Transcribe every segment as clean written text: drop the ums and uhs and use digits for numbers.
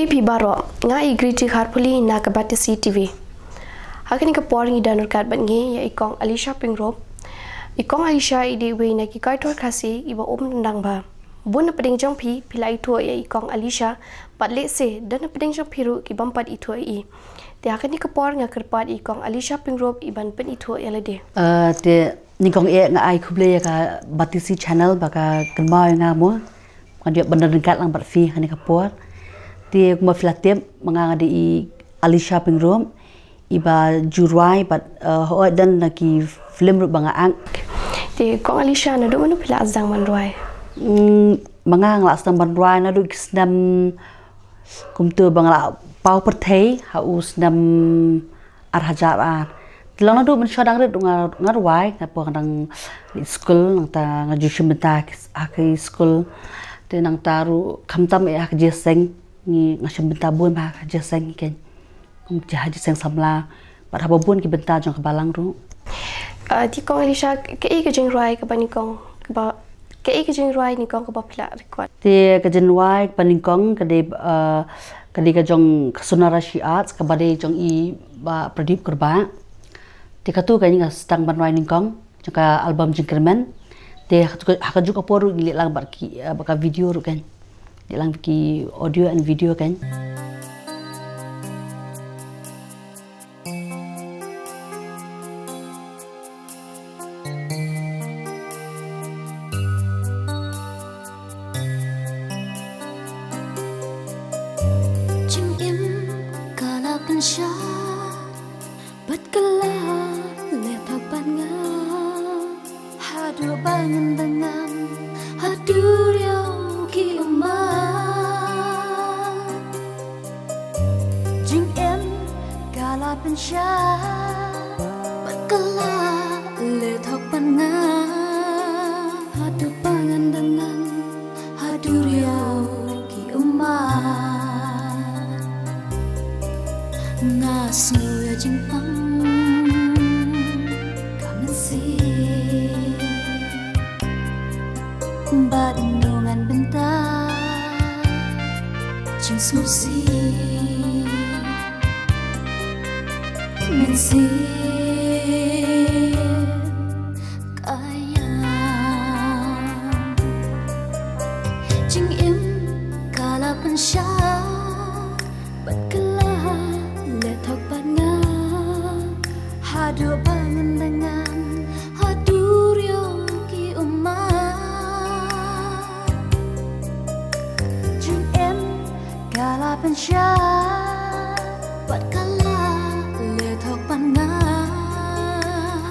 Pi baro nga igriti harpuli na kabati CTV. Hakani ka poring idanur kat bangi ya ikong Alicia Pingrop. Ikong Alicia ide we na ki kaitor khasi iba ndang ba. Bun na peding jong pi pilai tu ya ikong Alicia patle se dan na peding jong piru ki bampat itu ai. Te hakani ka por nga kerpat ikong Alicia Pingrop iban pen itu ya lede. Te nikong nga ai kuble ka batisi channel baka kenma nga mo. Kan dia bener dekat lang bat fi hani ka por. Dia kuma filatip mengangadi Alicia Pingrop iba jurai bat hoa dan naki film rut banga ang. Dia kong Alicia na do manu pila azang manruai. Mangang la stam manruai na do kisnam kumtu bangla pau perthei hau snam arhajar. Tilang na do man syadang rit ngarwai na po kadang school nang ta ngajushim ta aki school te nang taru kamtam e ak jeseng ni ngasem benta bun ba jaseng ken jaha jaseng samla pada babun ki benta jong kebalang ru ti kong Alicia ke ke jeng rai ke panikong ba ke jeng rai ni kong ke ba pila record ti ke jeng rai panikong ke de ka jong sonara syiat ke bade jong i ba pradip kurba ti ka tu ka ni stang ban rai ni kong jong ka album jengkermen ti ha juga poru gilik lang bar ki ba video ru kan dalam ki audio and video kan. Chim im kala pensha bat kala letak banga hadu bangun dengan hadu riau ki umma pensha berkala letak pana hadu pangan dengan hadu riau ki umat nasu ya jimpang kamen si badungan bentar jing susi Mensi kaya Jing im kala pensha bat kala letak banga hadu bangun dengan hadu riau ki umat Jing im kala pensha bat kala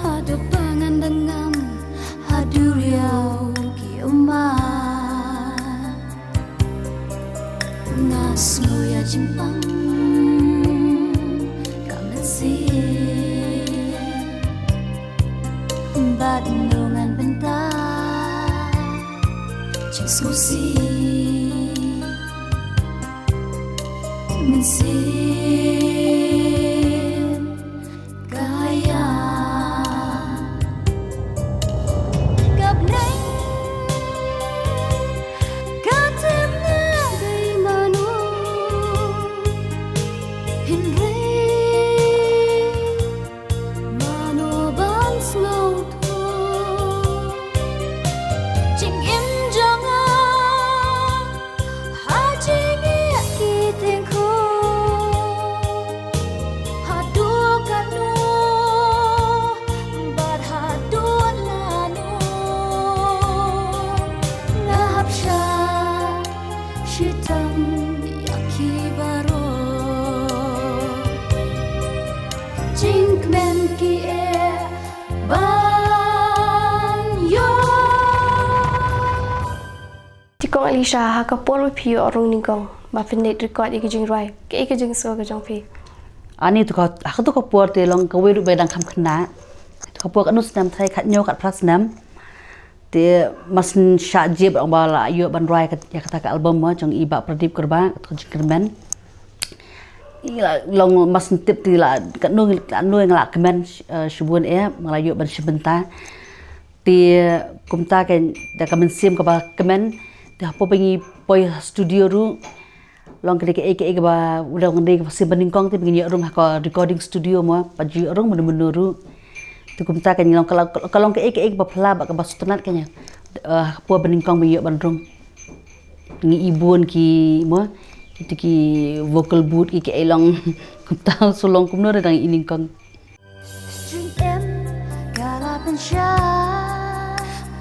hadu pangan dengan hadu riau ki umat nasu ya jimpang kamen si badungan bentar jing susi mensi Tikong Alicia haka polo pi orang ningkong ba finet record ikijing rai ke ikijing so ke jong pi ani tu ka aku tu ka porte long ka weru bedang kam khna tu ka pok anu snam thai khat nyo kat pras nam Dia masin syajib ang bala ayo ban rai ya kata ka album ma jong iba Pradeep Kerba kermen ila long masin tip ti la kat nu ngla kemen shubun malayo ban sebentar ti kumta kan da kamen sim ka ba kemen da po pengi poi studio ru long ke ba udah ngende ka sim beningkong ti pengi rum ka recording studio mo paju rum mun ru tu kumta kan long kalau ke ba pla ba ka bastunat kanya po beningkong bi bandrong ngi ibun ki mo itu ki vocal booth ki elong kumta sulong kumno dang iningkong Chuyện em galapan siya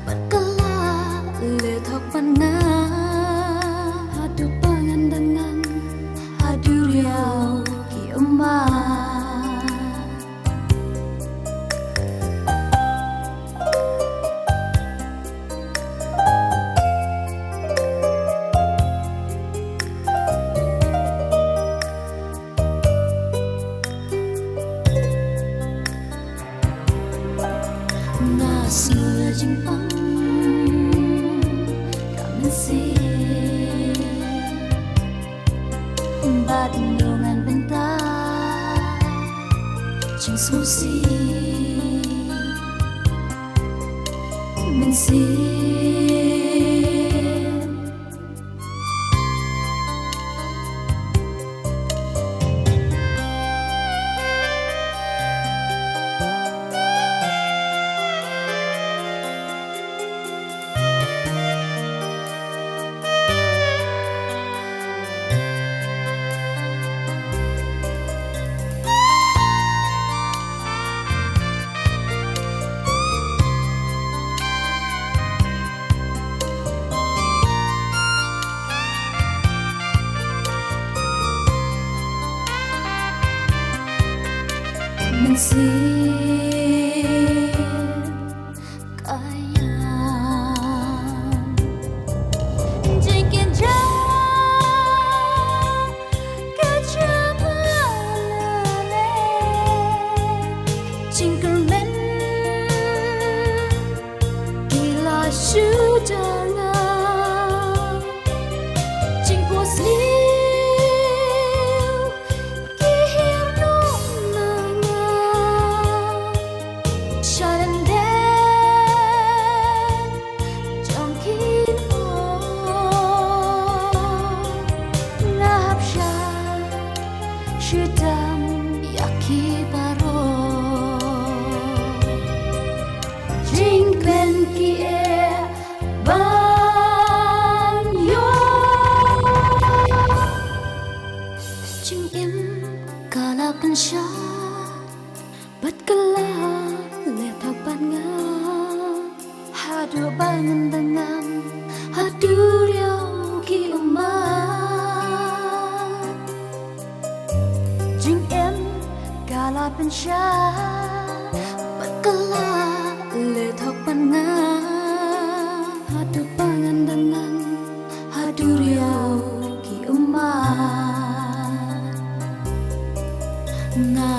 Pagkala letok pa na Hadu pangandangan Hadu riyaw ki ama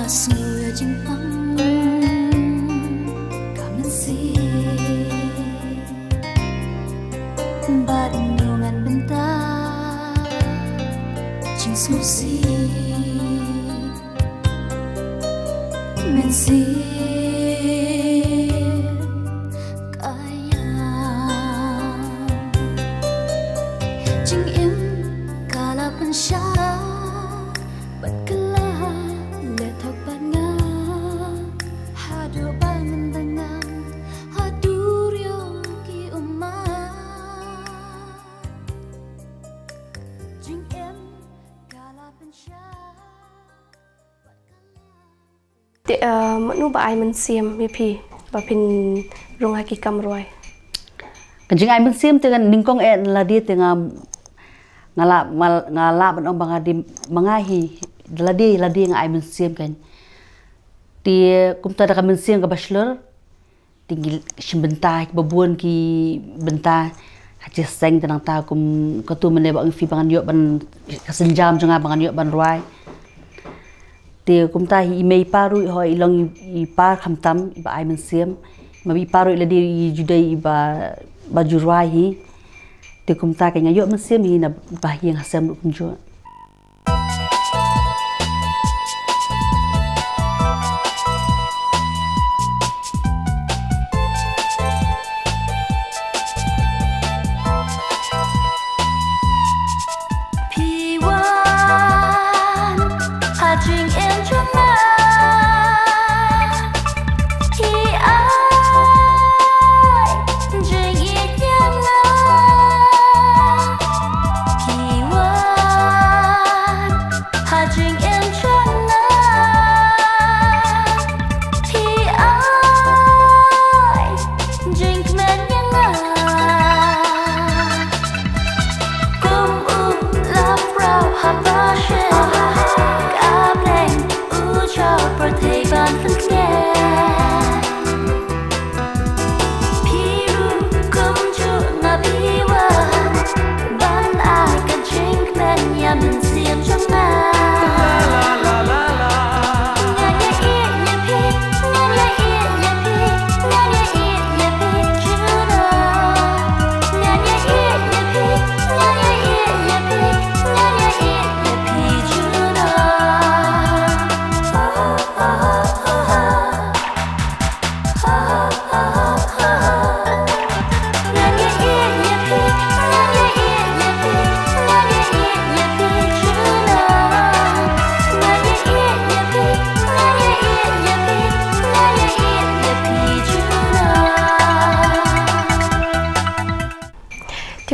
Semua jimpang kami sih Badungan bentar Jeng susi Mensih nu ba ai man siam mi phi ba phin rong ha ki kam roi Kanjing ai mensim dengan ningkong la dia tengah ngala ban bang di mangahi la dia ngai mensim kan dia kumta da mensim ka bachelor tinggi simbentai babun ki bentai haji seng tenang ta kum katu mene ba fi bangan yo ban kasenjam jonga bangan yo ban roi dia kumta hi mei paru ho ilong i par kham tam ba ai mensim Mabi paru ila di judai baju ruai te kumta ka ngayo mesim hi na bahyang hasam kunjo.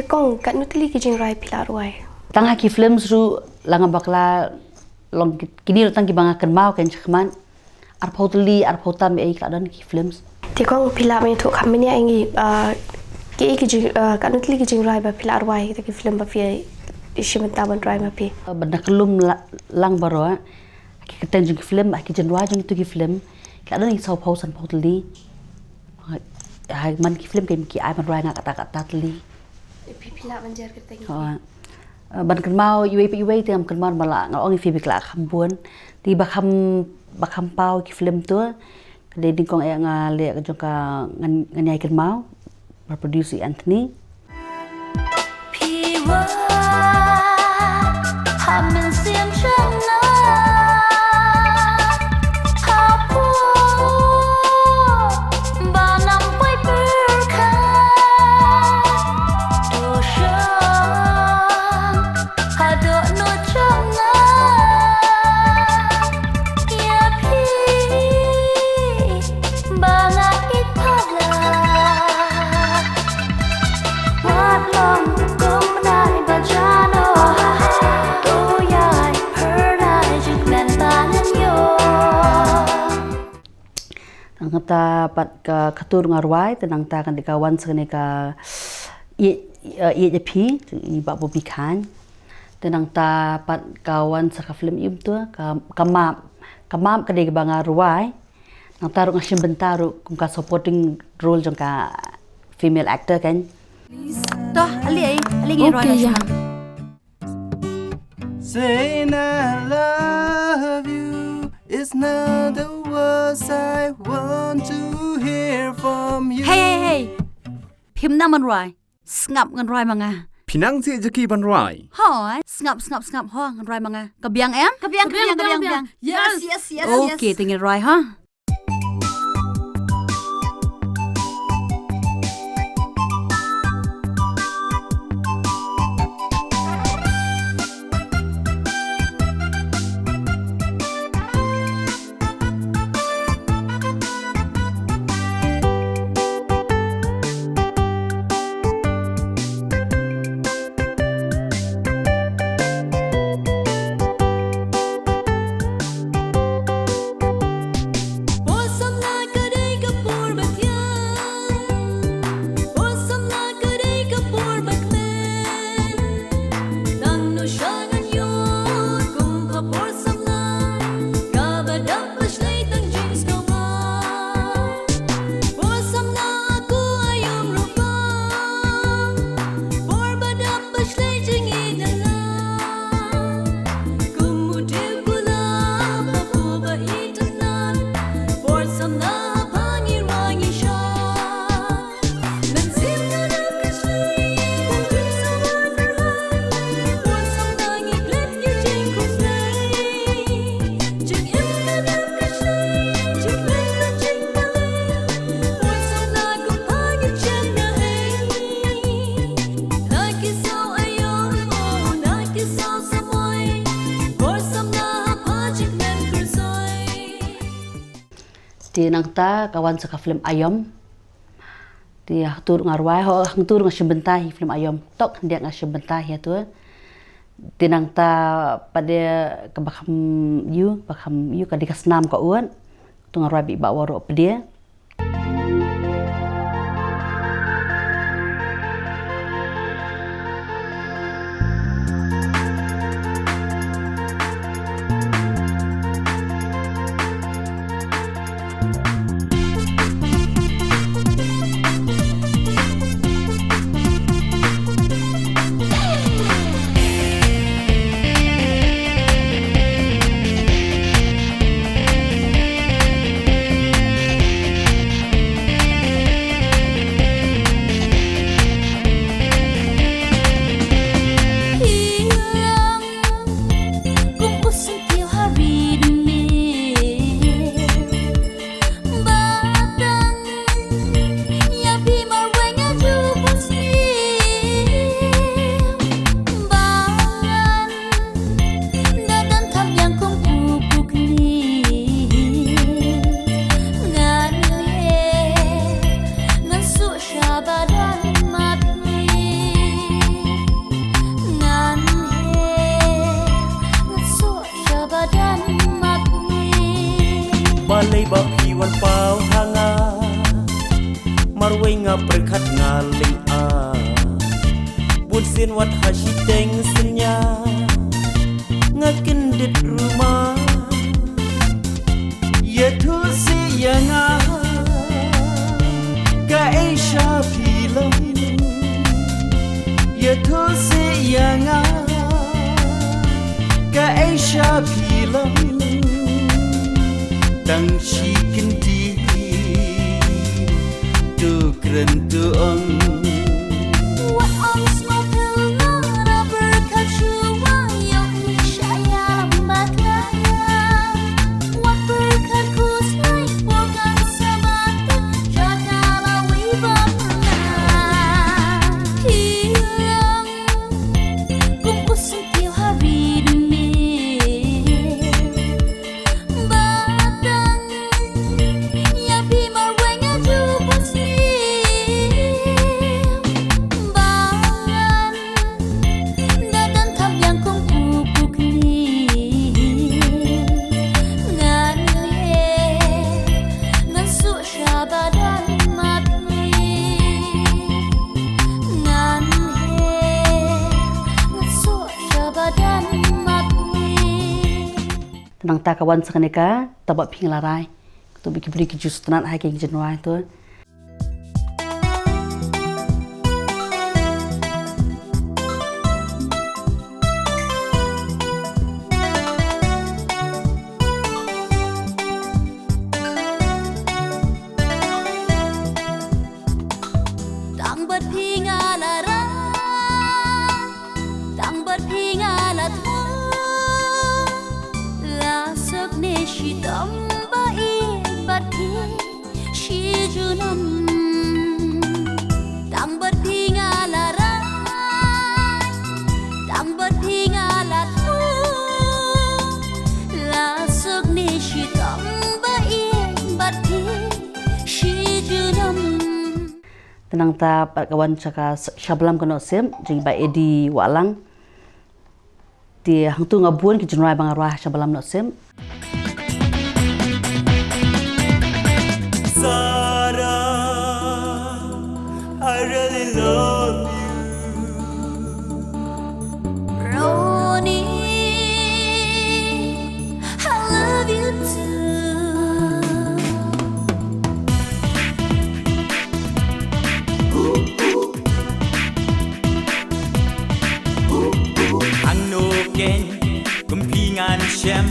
Kong kat nutili ki jing rai pila ruai. Tang haki film seru langa bakla long kini tang ki banga kan mau kan chakman arpotli arpotam ei kadan ki films. Kong pila me thu khamini aingi ki jing kat nutili ki jing rai ba pila ruai ki film ba fi ishimenta ban rai ma pi. Benda kelum lang baro ki keten jing film ki jin ruai jing tu ki film kadan ki sau pausan potli. Hai man ki film ki ai ban rai na kata tli. Pila banjar kita ni. Ban kan mau iwe tem kan mau bala ngong fi bikla khambun ti bakam pau ki film tu kade ding kong ya ngale ka jong ka nganyai kan mau producer Anthony ta pat ka katur ngarwai tenang ta kan dikawan sene ka ye pi i ba bo bikan tenang ta pat kawan sa film im tu kamam ka de banga ruai nang taru ngasim bentaru kum ka supporting role jong ka female actor kan toh ali ngi ruai ya saying I love you is not the words I want to hear from you. Hey. Phim na man roi. Ngap ngan roi manga. Pinang si jaki ban roi. Hoi. Ngap ho ngan roi manga. Kabiang em? Kabiang. Yes. Okay, tingin roi ha. Di nang ta kawan sa ka film ayom. Di tur ngarwai ho hang tur nga sebentar film ayom. Tok dia nga sebentar ya tu. Di nang ta pada kabakam you ka dikas nam ka uan. Tu ngarwai bi ba waro pedia. Balai bapi wan pau hanga Marwai nga perkat nga ling a Bun sin wat hashi teng senya Nga kendit rumah Ya tu si yang a Ka Asia film Ya tu si yang a Ka Asia film Tang shi kinti tu keren tu ong What on small pill na berkacu wayang saya lambatnya What berkaku snai bukan semata jagalah wibana Hilang kumpus setiap hari demi Nang ta kawan sa kaneka tabak ping larai. Tu bikin beri ke jus tenat hai ke Januari tu. Tang berpingalara Tang berpingalatu Lasok ne shi tamba ibati shi junam Tang berpingalara Tang berpingalatu Lasok ne shi tamba ibati shi junam Tenang ta kawan caka Syablam kena sem jadi ba Edi Walang. Di hang tu ngabuan ke Januari bang arwah Syablam nak sem. Sarah, I really love you Ronnie, I love you too. Ang nuken kumpingan siyam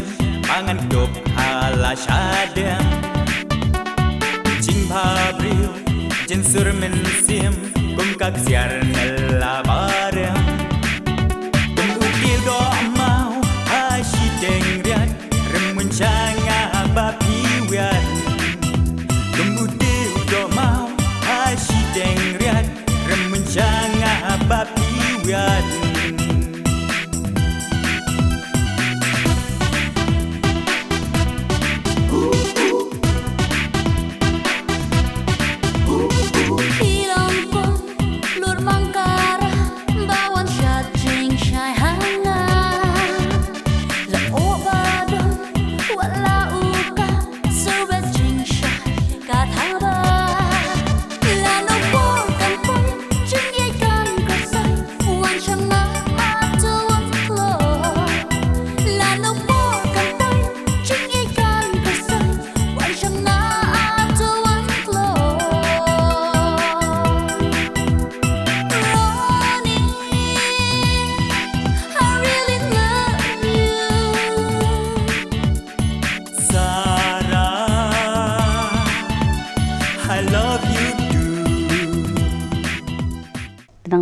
Pangan dop hala syadam Jing pabril Jin surmen sim Kum kak siar nalabaram Kum ukil do mau Hashi deng riat Remun changa bapi wiat Kum ukil do mau Hashi deng riat Remun changa bapi wiat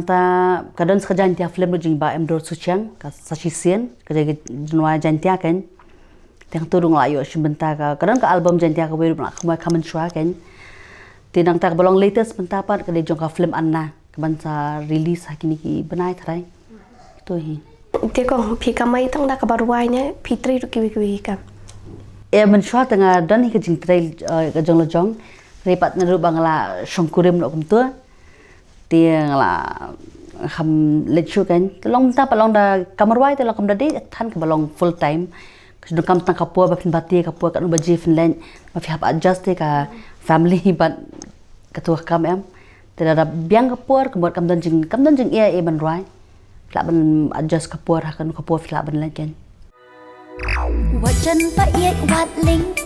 Tenang ta kadang sekarang dia film jing ba em dor suciang ka sasisian kerja jenua jantia kan. Teng turung layo sebentar ka kadang ka album jantia ka weru nak kemai kamen shua kan. Tenang ta bolong latest pentapat kerja jong ka film anna kaman sa release hakini ki benai tharai. Tu hi. Dia kong pi kamai tang da kabarwai ne pitri ru kiwi ka. Men shua tengah dan hi ka jing trail ka jong lojong repat na ru bangla shongkurim no kum tu. Dia lah ham lecture kan long ta palong da kamarwai te long kam da de than ka balong full time kedung kam tang kapua ba pin bati kapua ka no baji Finland ma fi hab adjust ka family but katua kam em te da biang kapua ka kam dan jing ia e ban rai la ban adjust kapua ha kan kapua fi la ban lan kan Wat chân pa yet wat ling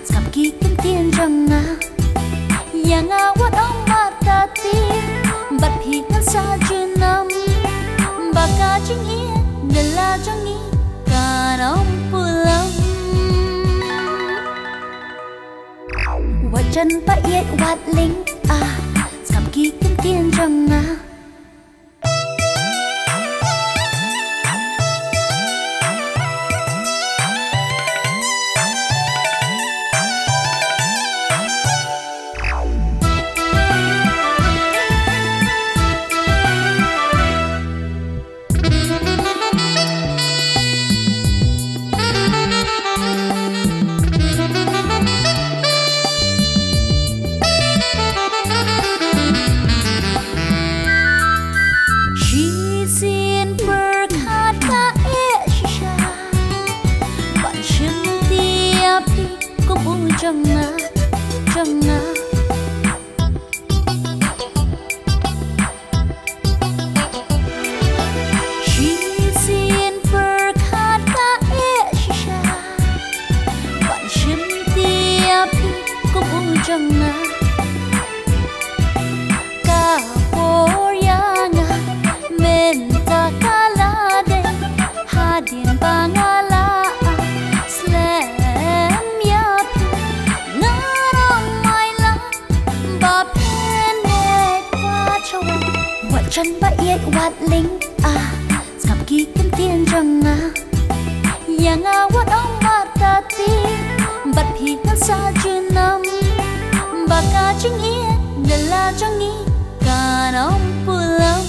skam ki kin tien jang yang wat ong matati bat phi kan sa junam baka ching ie nela jangi karam pulam Wat chân pa yet wat ling skam ki kin tien jang chân ba yet wat ling skam ki kin tien jang yang wat ong matati bat phi kan sa junam baka ching ie nela jangi karam pulam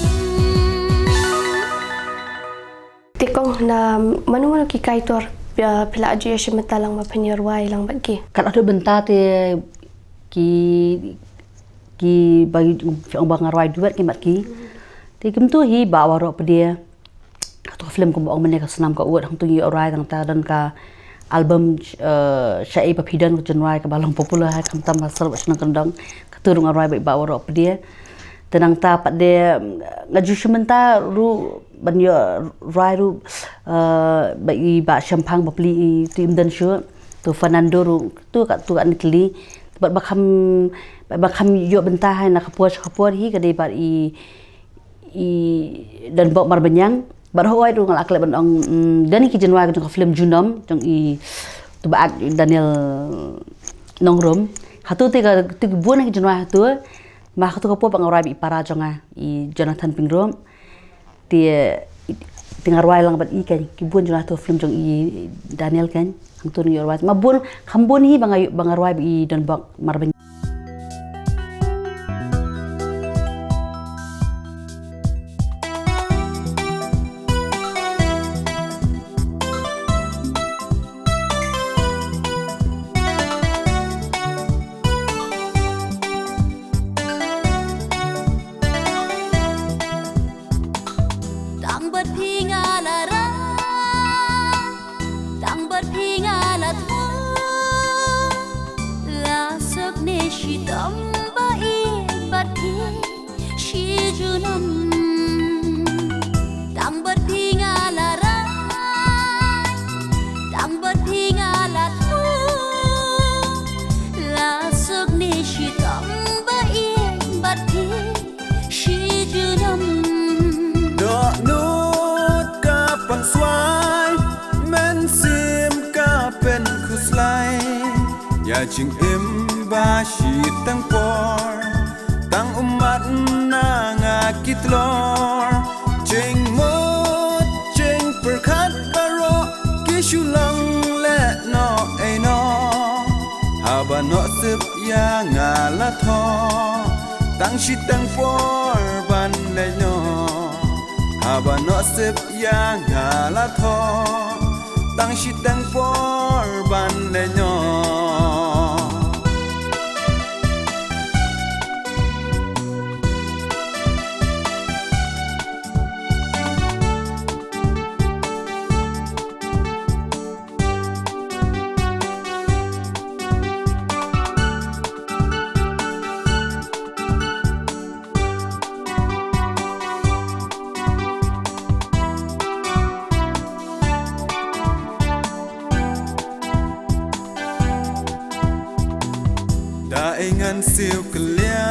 Tikong na manu ki kaitor pila aji matalang mapenyer wai lang bagi. Kan ada bentar te ki bagi orang bangarwai duet ki mat ki. Ti kim tu hi bawa ro pedia. Ka film ko bang mene ka senam ka uat hang tu yi orai tang ta dan ka album syai papidan ko jenwai ka balong popular ha kam tam asal senang kendang ka turung orai bawa ro pedia. Tenang ta pat dia ngaju sementara ru banyo rai ru bagi ba champagne bapli tim dan sure tu Fernando ru tu kat nikli bat bakam yo bentah hai nak kapur hi ka dei bat i dan bok mar benyang bat hoi ru ngalak le bandong dan ki jenwa ka film Junom jong i tu ba Daniel Nongrom hatu te ka tu buan ki jenwa tu ma hatu kapur bangorai bi para jonga i Jonathan Pingrom dia tengah ruai lang bat ikan kibun jona tu film jong i Daniel kan hang tu ni ruai ma bun khambun hi bang ruai i dan bak marben ching em ba shi tang por tang umat na nga kitlor Jing mot jing perkat baro Kishulang le no ay no Haba no sip ya ngala tho Tang shi tang for ban le no Haba no sip ya ngala tho Tang shi tang for ban le no Daingan siu kelia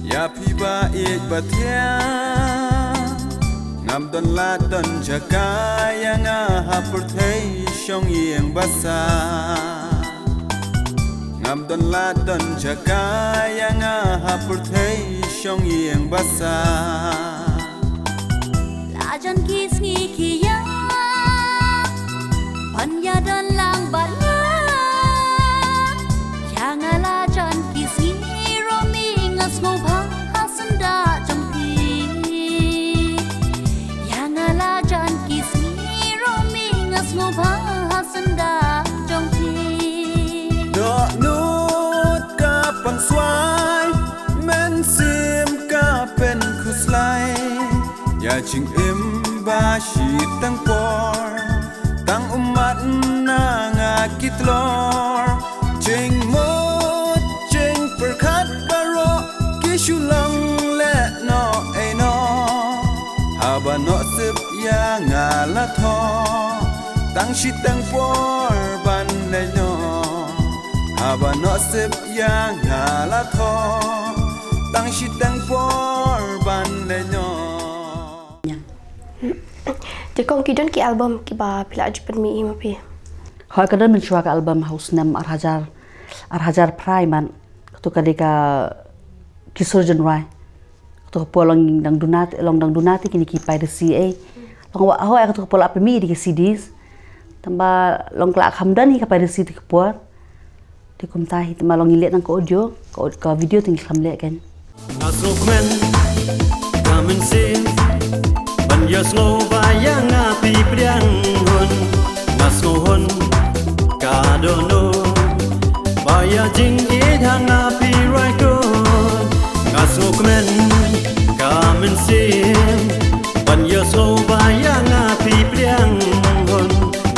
Ya piba ik batia Ngam don la don jaga Yang hapur thei Shong yang basa Ngam don la don jaga Yang hapur thei Shong yang basa La jan kis ngi kia Pan ya don lang ban Ngala jan kisi romi ngas ngobha hasanda jampi Ngala jan kisi romi ngas ngobha hasanda jampi Do nut ka pang swai Men sim ka pen khuslai Ya ching im ba shi tang por Tang umat na nga kitlor Jing mot jing perkat baro Kishulang le no ay no Haba no sip ya ngala tho Tang shi tang for ban le no Haba no sip ya ngala tho Tang shi tang for ban le no Jadi kong kidon ki album ki ba pila ajupan mi ima pi. Hoi kadang mencuak album Haus Nem Arhajar Praiman ketu kadika Kisur Jenrai ketu polong dang dunati kini kipai de CA long wa hoi ketu pola pemi di CDs tambah long kelak hamdan hi kapai de CD kepuar di kumtahi tambah long ilet nang ko audio ko video tinggal kamlek kan Nasukmen kamen sim ban yas ngo bayang api priang hun nas ngo hun kadono baya jing idhang api raiko nasukmen kamen sim ban yas ngo bayang api priang hun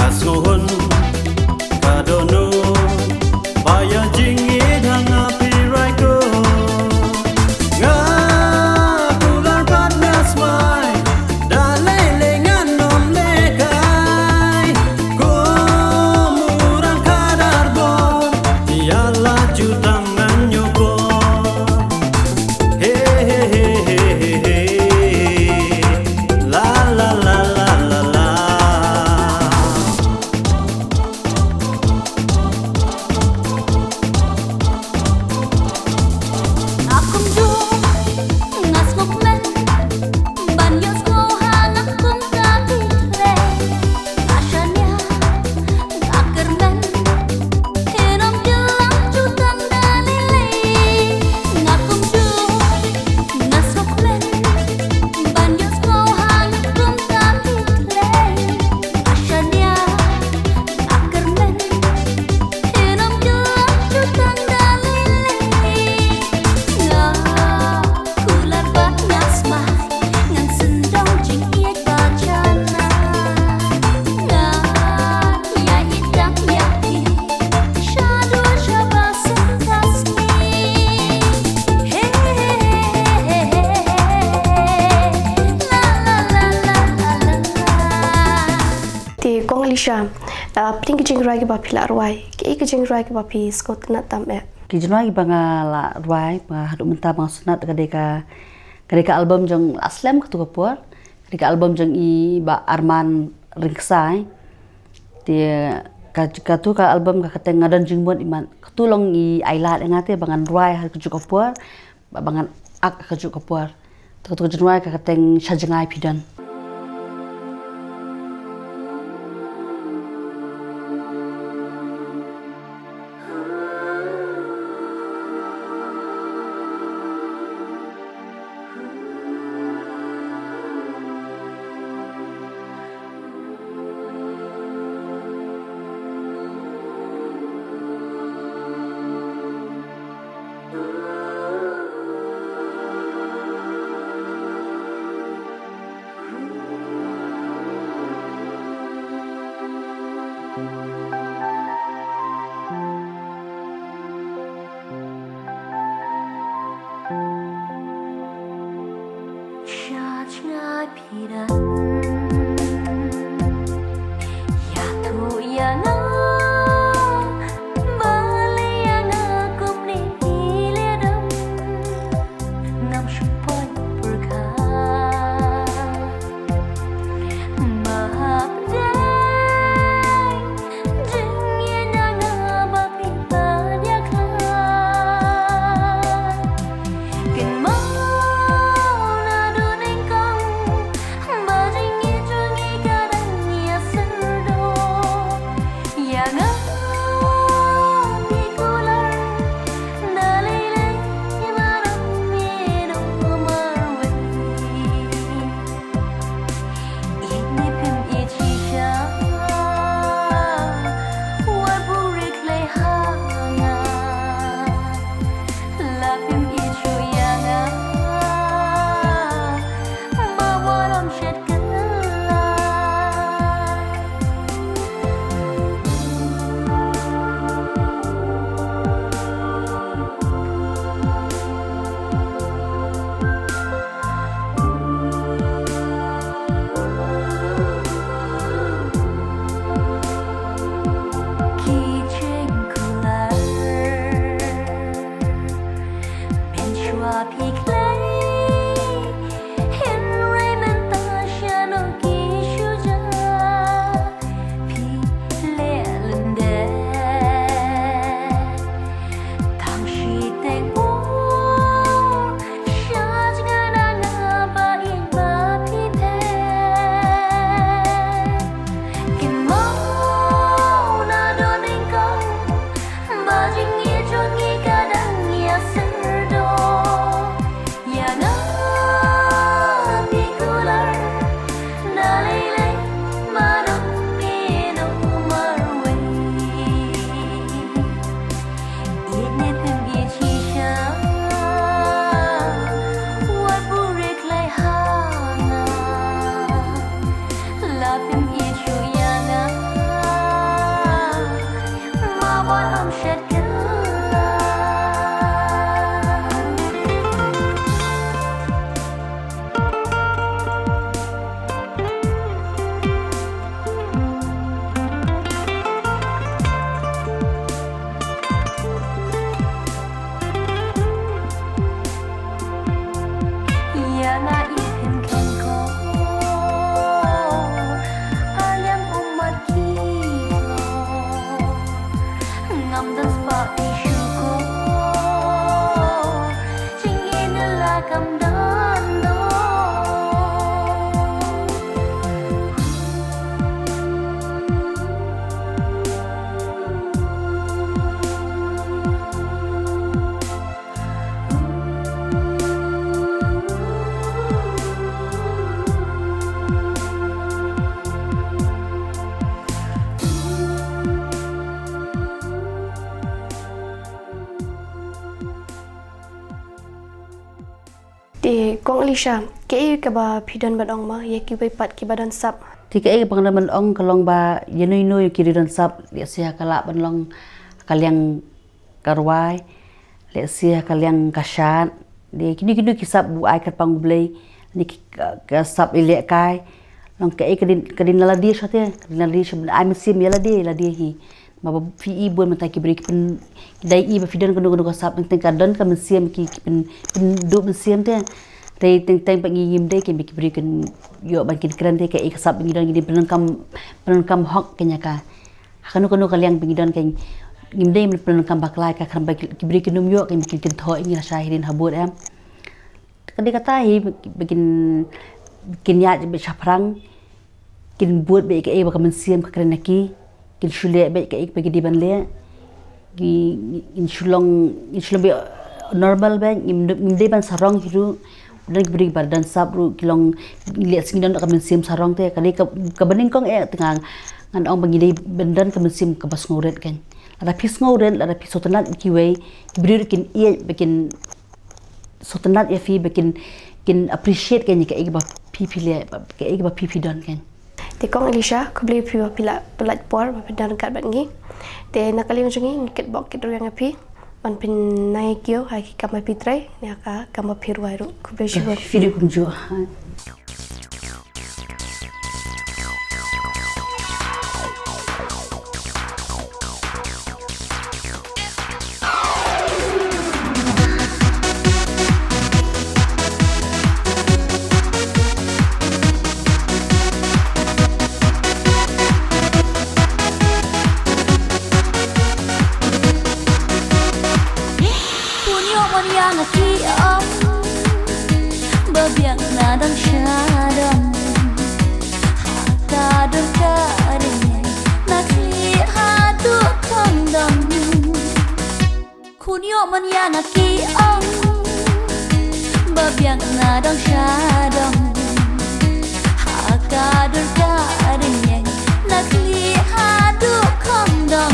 nas ngo hun kadono baya jing idhang api raiko Alicia, pling kijing rai ki ba pila ruai. Ki kijing rai ki ba pi skot na tam e. Kijinoi banga la ruai banga hadu menta banga sunat kadeka album jong aslam ketu kapuar kadeka album jong i ba Arman Ringsai dia katu ka album ka kateng ngadan jingmon iman ketulong i ailat ngate bangan ruai har keju kapuar bangan ak kajuk kapuar. Tu jenwai ka kateng shajengai pidan. Di Kong Alisha, ke ka ba pidan badong ma ye ki pat ki badan sap. Tika e pangalaman ong kalong ba yanoy kiri dan sap lihat siya kalak banlong kaliang karwai lihat siya kaliang kasyan di kini kisap bu ai kat pangublay ni kasap ilek kai long ke kadin nala dia shate nala dia shab ai mesim yala dia hi ma fi ibon mata ki beri pen dai i ba fidan kono kasap teng kadon ka mesim ki pen do mesim te tei teng pagi yim dei ke beri kan yo ban kin kran te ke kasap ngidon gidi penengkam hok kenya ka kanu kaliang pengidon ken yim dei penengkam baklai ka kan ba ki beri kinum yo ke bikin tho ingi shahirin habur em Kan dia kata bikin ya bercaprang kin buat baik ke bakal mensiam ke kerana ki kin shule baik ke bagi di banle in shulong be normal bang im de ban sarong hiru dan beri badan sabru kilong lihat sing dan akan mensiam sarong te kali ke bening kong tengah ngan ong bagi bendan ke mensiam ke bas ngoret kan ada pis ngoret ada pis sotenat ki we beri kin bikin sotenat ya fi bikin appreciate kan ke ba pipi le ke ba pipi don kan Te kong Alicia ko beli pi pelat por dan kat bat ngi. Te nakali unjungi ket bok ket yang api. Man pin nai kio hai ki kama pitrai ne aka kama pirwairu ko beli shibon. Video kunjo. Man yana ki ong babyang na dong shadong haka dur ka ring nakli hadu kondong